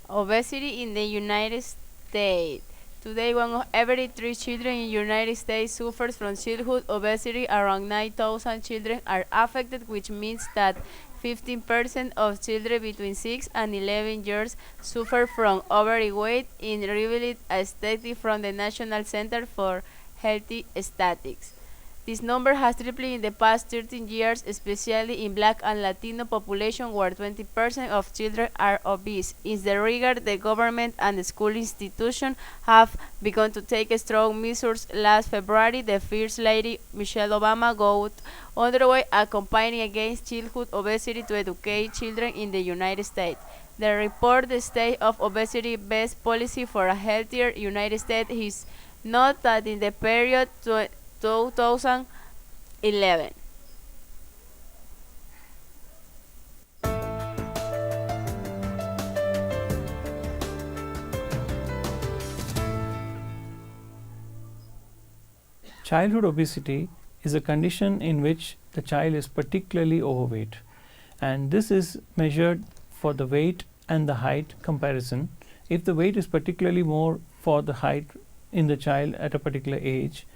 Obesity in the United States. Today, one of every three children in the United States suffers from childhood obesity. Around 9,000 children are affected, which means that 15% of children between 6 and 11 years suffer from overweight, in revealed a study from the National Center for Healthy Statistics. This number has tripled in the past 13 years, especially in Black and Latino population, where 20% of children are obese. In this regard, the government and the school institutions have begun to take strong measures. Last February, the First Lady Michelle Obama got underway a campaign against childhood obesity to educate children in the United States. The report, The State of Obesity Best Policy for a Healthier United States, is noted that in the period 2011. Childhood obesity is a condition in which the child is particularly overweight, and this is measured for the weight and the height comparison. If the weight is particularly more for the height in the child at a particular age,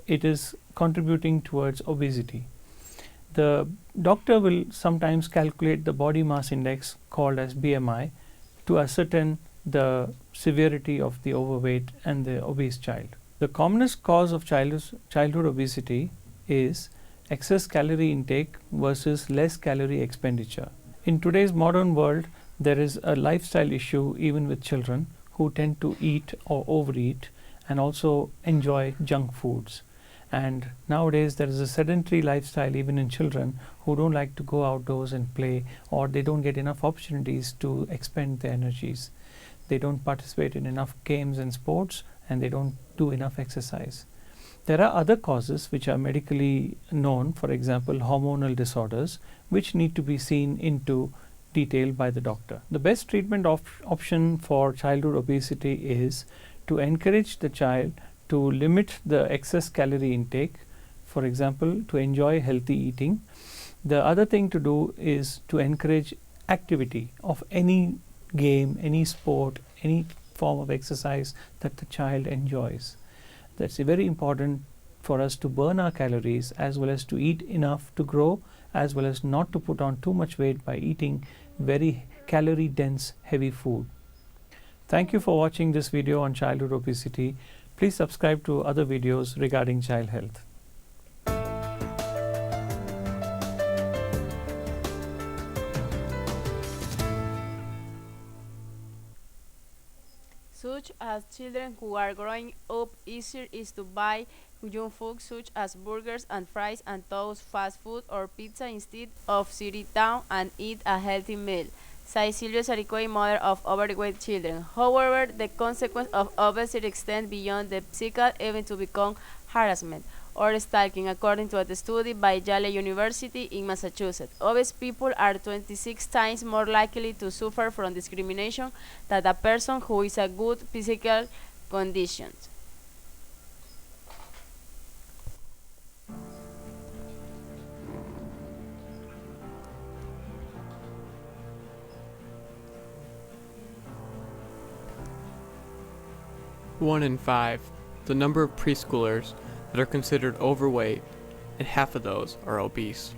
it is contributing towards obesity. The doctor will sometimes calculate the body mass index, called as BMI, to ascertain the severity of the overweight and the obese child. The commonest cause of childhood obesity is excess calorie intake versus less calorie expenditure. In today's modern world, there is a lifestyle issue even with children who tend to eat or overeat and also enjoy junk foods. And nowadays there is a sedentary lifestyle even in children who don't like to go outdoors and play, or they don't get enough opportunities to expend their energies. They don't participate in enough games and sports, and they don't do enough exercise. There are other causes which are medically known, for example hormonal disorders, which need to be seen into detail by the doctor. The best treatment option for childhood obesity is to encourage the child to limit the excess calorie intake, for example to enjoy healthy eating. The other thing to do is to encourage activity of any game, any sport, any form of exercise that the child enjoys. That's very important for us to burn our calories, as well as to eat enough to grow, as well as not to put on too much weight by eating very calorie dense heavy food. Thank you for watching this video on childhood obesity. Please subscribe to other videos regarding child health. Such as children who are growing up, easier is to buy junk food such as burgers and fries and toast fast food or pizza instead of sitting down and eat a healthy meal, says Silvia Saricoi, mother of overweight children. However, the consequences of obesity extend beyond the physical, even to become harassment or stalking, according to a study by Yale University in Massachusetts. Obese people are 26 times more likely to suffer from discrimination than a person who is in good physical conditions. One in 5, the number of preschoolers that are considered overweight, and half of those are obese.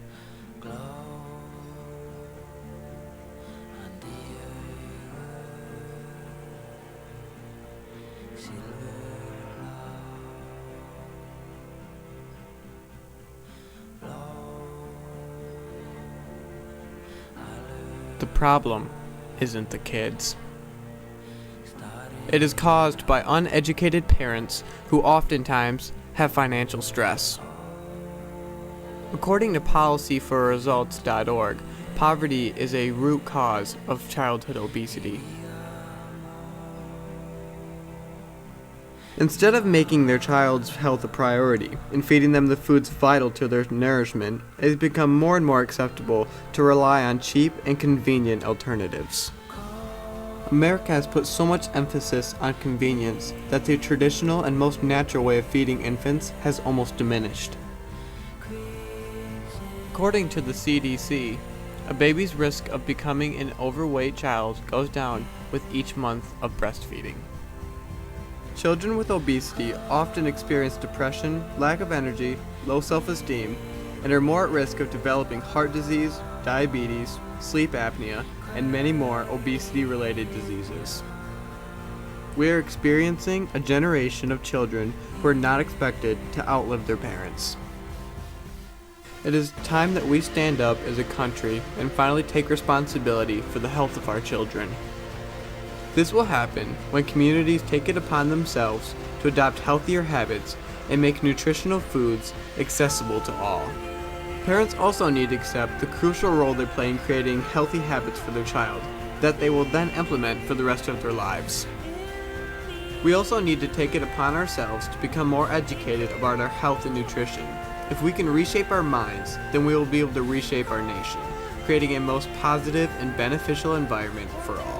The problem isn't the kids. It is caused by uneducated parents who oftentimes have financial stress. According to policyforresults.org, poverty is a root cause of childhood obesity. Instead of making their child's health a priority and feeding them the foods vital to their nourishment, it has become more and more acceptable to rely on cheap and convenient alternatives. America has put so much emphasis on convenience that the traditional and most natural way of feeding infants has almost diminished. According to the CDC, A baby's risk of becoming an overweight child goes down with each month of breastfeeding. Children with obesity often experience depression, lack of energy, low self-esteem, and are more at risk of developing heart disease, diabetes, sleep apnea, and many more obesity-related diseases. We are experiencing a generation of children who are not expected to outlive their parents. It is time that we stand up as a country and finally take responsibility for the health of our children. This will happen when communities take it upon themselves to adopt healthier habits and make nutritional foods accessible to all. Parents also need to accept the crucial role they play in creating healthy habits for their child that they will then implement for the rest of their lives. We also need to take it upon ourselves to become more educated about our health and nutrition. If we can reshape our minds, then we will be able to reshape our nation, creating a most positive and beneficial environment for all.